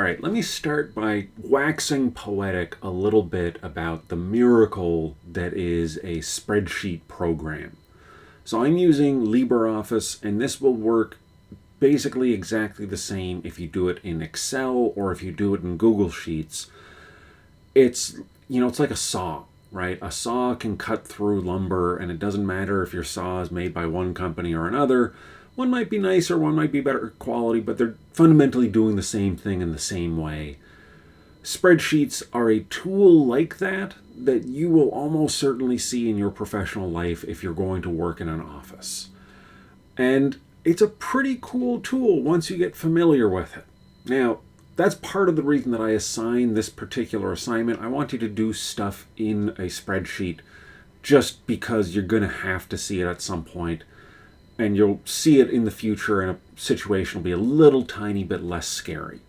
All right, let me start by waxing poetic a little bit about the miracle that is a spreadsheet program. So I'm using LibreOffice, and this will work basically exactly the same if you do it in Excel or if you do it in Google Sheets. It's, it's like a saw, right? A saw can cut through lumber, and it doesn't matter if your saw is made by one company or another. One might be nicer, one might be better quality, but they're fundamentally doing the same thing in the same way. Spreadsheets are a tool like that you will almost certainly see in your professional life if you're going to work in an office. And it's a pretty cool tool once you get familiar with it. Now, that's part of the reason that I assign this particular assignment. I want you to do stuff in a spreadsheet just because you're going to have to see it at some point, and you'll see it in the future, and a situation will be a little tiny bit less scary.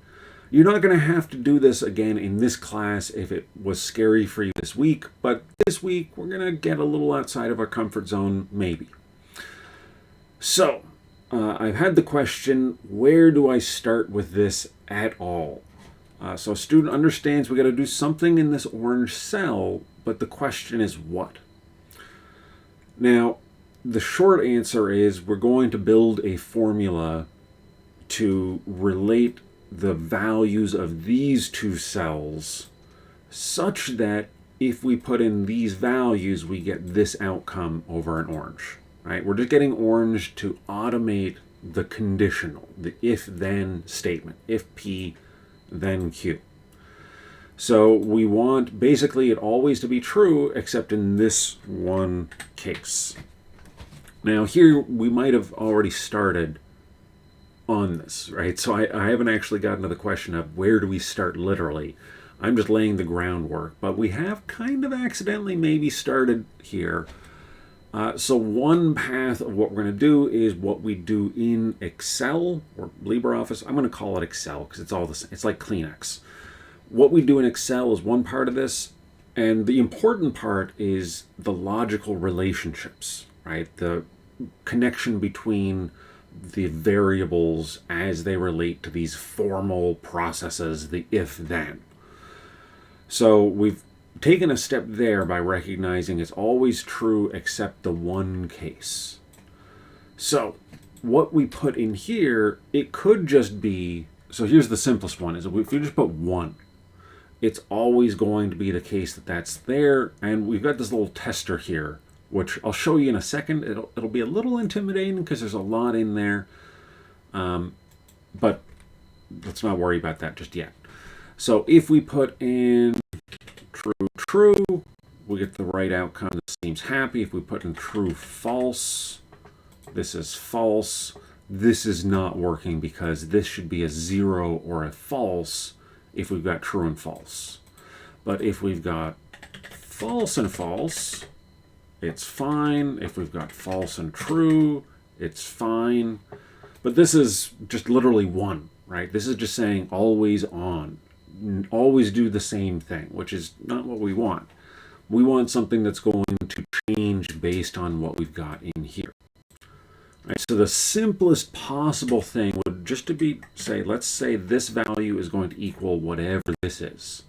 You're not going to have to do this again in this class if it was scary for you this week, but this week we're going to get a little outside of our comfort zone, maybe. So, I've had the question, where do I start with this at all? So a student understands we got to do something in this orange cell, but the question is what? Now, the short answer is we're going to build a formula to relate the values of these two cells such that if we put in these values, we get this outcome over an orange, right? We're just getting orange to automate the conditional, the if-then statement, if P, then Q. So we want basically it always to be true, except in this one case. Now here we might have already started on this, right? So I haven't actually gotten to the question of where do we start literally. I'm just laying the groundwork, but we have kind of accidentally maybe started here. So one path of what we're going to do is what we do in Excel or LibreOffice. I'm going to call it Excel because it's all the same. It's like Kleenex. What we do in Excel is one part of this, and the important part is the logical relationships, right? The connection between the variables as they relate to these formal processes, the if-then. So we've taken a step there by recognizing it's always true except the one case. So what we put in here, it could just be, so here's the simplest one, is if we just put 1, it's always going to be the case that that's there, and we've got this little tester here, which I'll show you in a second. It'll be a little intimidating because there's a lot in there, but let's not worry about that just yet. So if we put in true, true, we get the right outcome. This seems happy. If we put in true, false, this is false. This is not working because this should be a 0 or a false if we've got true and false. But if we've got false and false, it's fine. If we've got false and true, it's fine. But this is just literally 1, right? This is just saying always on. Always do the same thing, which is not what we want. We want something that's going to change based on what we've got in here. Right, so the simplest possible thing would just to be, let's say this value is going to equal whatever this is.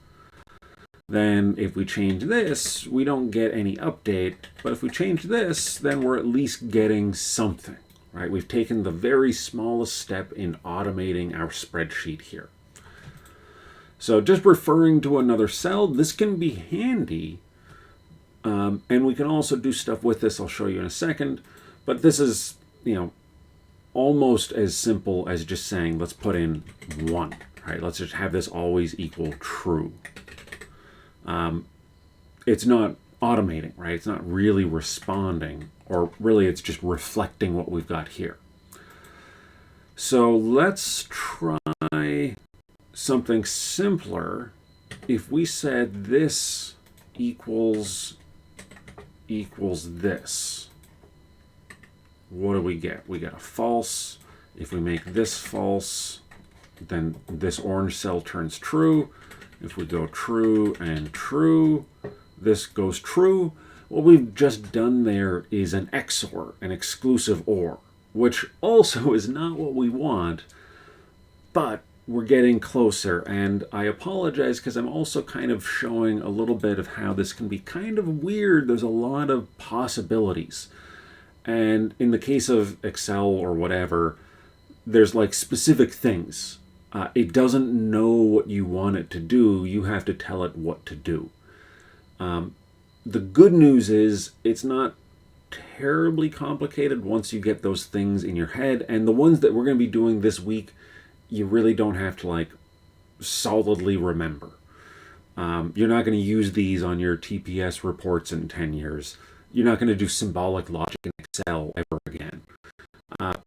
Then if we change this, we don't get any update. But if we change this, then we're at least getting something, right? We've taken the very smallest step in automating our spreadsheet here. So just referring to another cell, this can be handy. And we can also do stuff with this. I'll show you in a second. But this is, almost as simple as just saying, let's put in 1, right? Let's just have this always equal true. It's not automating, right? It's not really responding, or really it's just reflecting what we've got here. So let's try something simpler. If we said this equals this, what do we get? We get a false. If we make this false, then this orange cell turns true. If we go true and true, this goes true. What we've just done there is an XOR, an exclusive OR, which also is not what we want, but we're getting closer, and I apologize because I'm also kind of showing a little bit of how this can be kind of weird. There's a lot of possibilities. And in the case of Excel or whatever, there's like specific things. It doesn't know what you want it to do. You have to tell it what to do. The good news is it's not terribly complicated once you get those things in your head. And the ones that we're going to be doing this week, you really don't have to like solidly remember. You're not going to use these on your TPS reports in 10 years. You're not going to do symbolic logic in Excel ever again.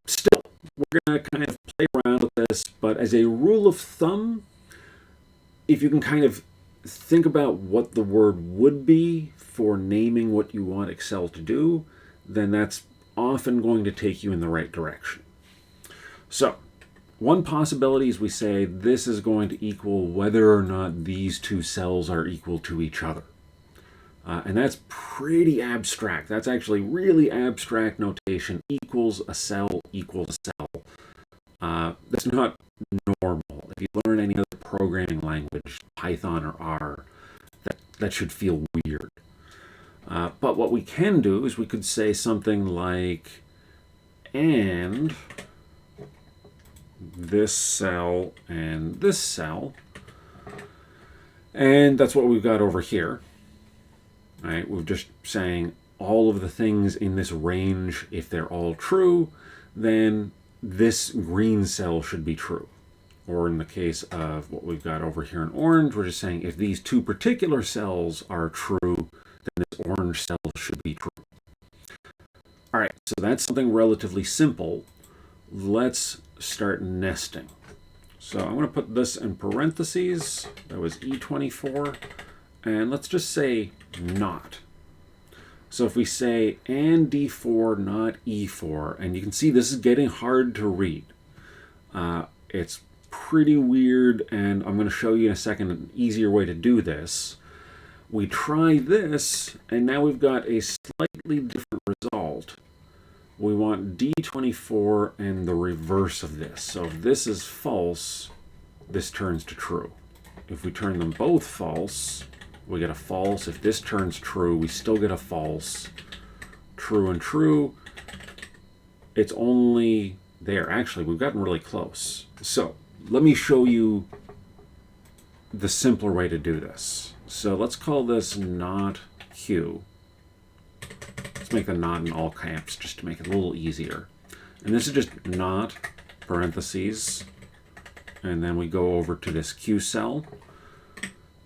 Still, we're going to kind of play around with this, but as a rule of thumb, if you can kind of think about what the word would be for naming what you want Excel to do, then that's often going to take you in the right direction. So, one possibility is we say this is going to equal whether or not these two cells are equal to each other. And that's pretty abstract. That's actually really abstract notation. Equals a cell equals a cell. That's not normal. If you learn any other programming language, Python or R, that should feel weird. But what we can do is we could say something like, and this cell and this cell. And that's what we've got over here. Right? We're just saying all of the things in this range, if they're all true, then this green cell should be true. Or in the case of what we've got over here in orange, we're just saying if these two particular cells are true, then this orange cell should be true. All right, so that's something relatively simple. Let's start nesting. So I'm going to put this in parentheses. That was E24. And let's just say not. So if we say and D4, not E4, and you can see this is getting hard to read. It's pretty weird, and I'm going to show you in a second an easier way to do this. We try this, and now we've got a slightly different result. We want D24 and the reverse of this. So if this is false, this turns to true. If we turn them both false, we get a false. If this turns true, we still get a false. True and true. It's only there. Actually, we've gotten really close. So let me show you the simpler way to do this. So let's call this not Q. Let's make the not in all caps just to make it a little easier. And this is just not, parentheses, and then we go over to this Q cell.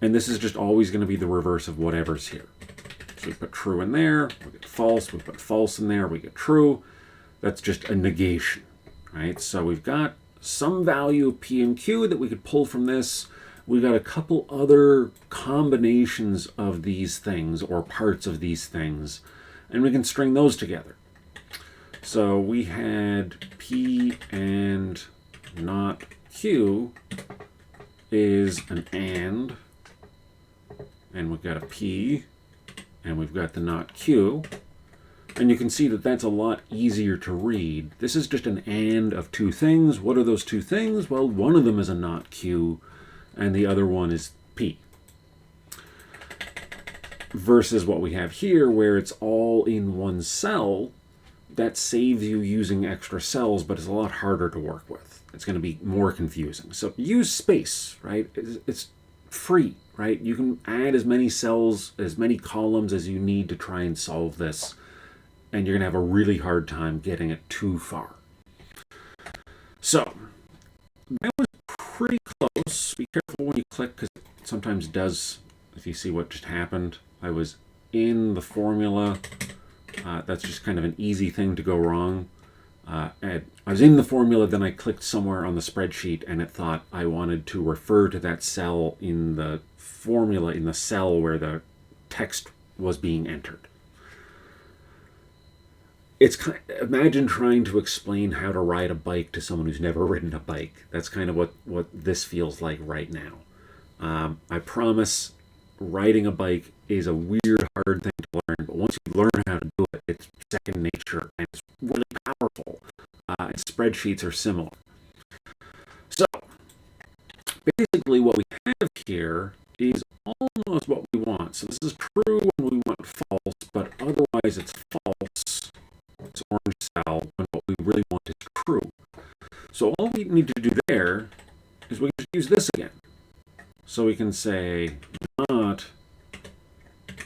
And this is just always going to be the reverse of whatever's here. So we put true in there, we get false, we put false in there, we get true. That's just a negation, right? So we've got some value of P and Q that we could pull from this. We've got a couple other combinations of these things or parts of these things, and we can string those together. So we had P and not Q is an and we've got a P, and we've got the not Q, and you can see that that's a lot easier to read. This is just an and of two things. What are those two things? Well, one of them is a not Q, and the other one is P. Versus what we have here, where it's all in one cell, that saves you using extra cells, but it's a lot harder to work with. It's going to be more confusing. So use space, right? It's free, right? You can add as many cells, as many columns as you need to try and solve this, and you're going to have a really hard time getting it too far. So that was pretty close. Be careful when you click, because it sometimes does, if you see what just happened. I was in the formula. That's just kind of an easy thing to go wrong. I was in the formula, then I clicked somewhere on the spreadsheet, and it thought I wanted to refer to that cell in the formula, in the cell where the text was being entered. It's imagine trying to explain how to ride a bike to someone who's never ridden a bike. That's kind of what this feels like right now. I promise riding a bike is a weird, hard thing to learn, but once you learn how to do it, it's second nature, and it's really powerful. And spreadsheets are similar. So basically what we have here is almost what we want. So this is true when we want false, but otherwise it's false. It's orange cell when what we really want is true. So all we need to do there is we can just use this again. So we can say not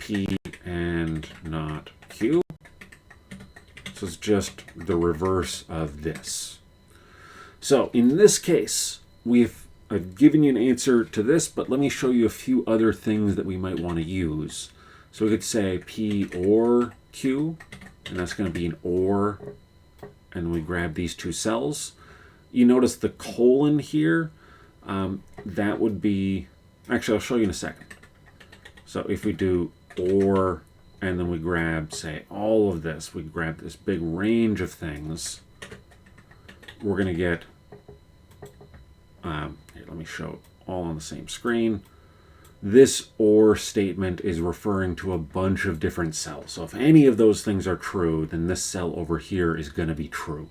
P and not Q. So it's just the reverse of this. So in this case, I've given you an answer to this, but let me show you a few other things that we might want to use. So we could say P or Q, and that's going to be an or, and we grab these two cells. You notice the colon here, that would be, actually I'll show you in a second. So if we do or, and then we grab, say, all of this, we grab this big range of things, we're going to get, here, let me show all on the same screen. This or statement is referring to a bunch of different cells. So if any of those things are true, then this cell over here is going to be true.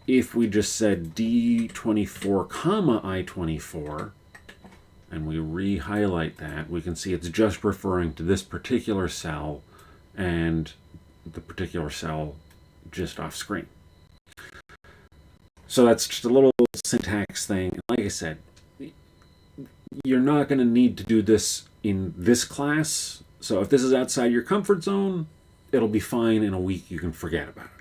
If we just said D24, I24, and we re-highlight that, we can see it's just referring to this particular cell and the particular cell just off screen. So that's just a little syntax thing. Like I said, you're not going to need to do this in this class. So if this is outside your comfort zone, it'll be fine. In a week, you can forget about it.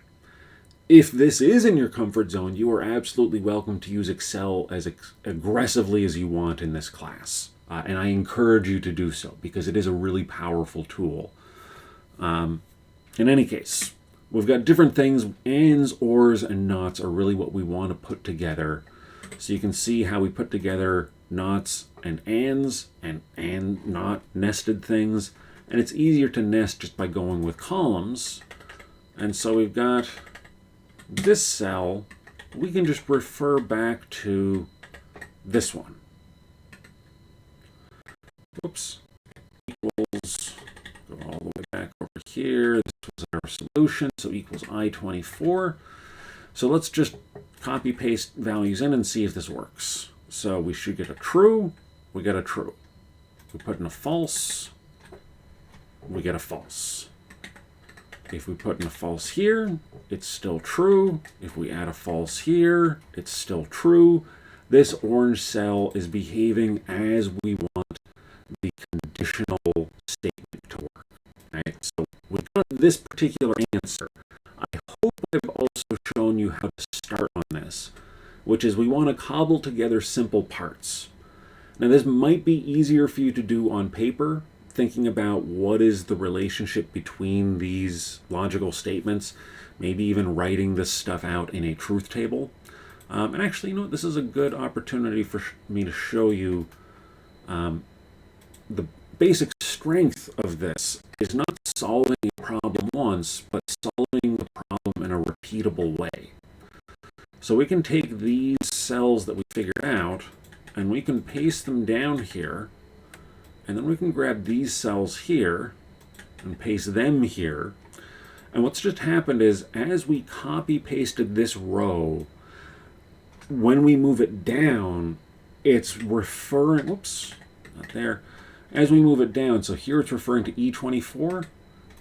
If this is in your comfort zone, you are absolutely welcome to use Excel as aggressively as you want in this class. And I encourage you to do so because it is a really powerful tool. In any case, we've got different things. Ands, ors, and nots are really what we want to put together. So you can see how we put together nots and ands and not nested things. And it's easier to nest just by going with columns. And so we've got this cell, we can just refer back to this one. Whoops. Equals, go all the way back over here. This was our solution, so equals I24. So let's just copy paste values in and see if this works. So we should get a true, we get a true. We put in a false, we get a false. If we put in a false here, it's still true. If we add a false here, it's still true. This orange cell is behaving as we want the conditional statement to work. Right? So we've got this particular answer. I hope I've also shown you how to start on this, which is we want to cobble together simple parts. Now this might be easier for you to do on paper, thinking about what is the relationship between these logical statements, maybe even writing this stuff out in a truth table. And actually, you know what? This is a good opportunity for me to show you the basic strength of this is not solving a problem once, but solving the problem in a repeatable way. So we can take these cells that we figured out, and we can paste them down here, and then we can grab these cells here and paste them here. And what's just happened is as we copy pasted this row, when we move it down, it's referring, whoops, not there. As we move it down, so here it's referring to E24,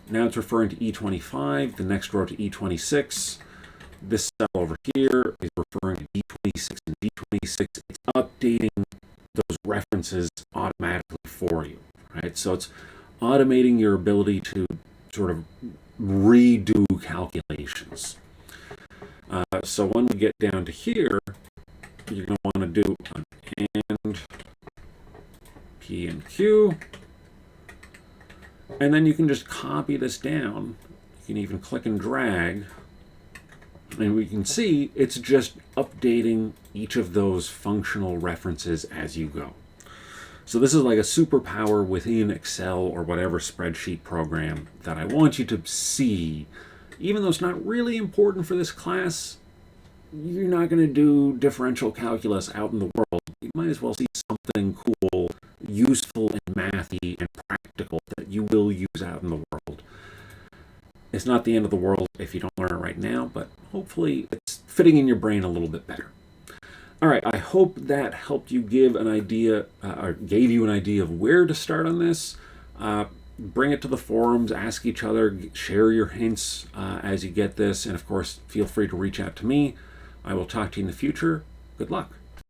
now it's referring to E25, the next row to E26. This cell over here is referring to D26 and D26. It's updating those references automatically for you, right? So it's automating your ability to sort of redo calculations. So when we get down to here, you're going to want to do an AND P and Q, and then you can just copy this down. You can even click and drag, and we can see it's just updating each of those functional references as you go. So this is like a superpower within Excel or whatever spreadsheet program that I want you to see. Even though it's not really important for this class, you're not going to do differential calculus out in the world. You might as well see something cool, useful and mathy and practical that you will use out in the world. It's not the end of the world if you don't learn it right now, but hopefully it's fitting in your brain a little bit better. All right, I hope that helped you give an idea, or gave you an idea of where to start on this. Bring it to the forums, ask each other, share your hints as you get this, and of course, feel free to reach out to me. I will talk to you in the future. Good luck.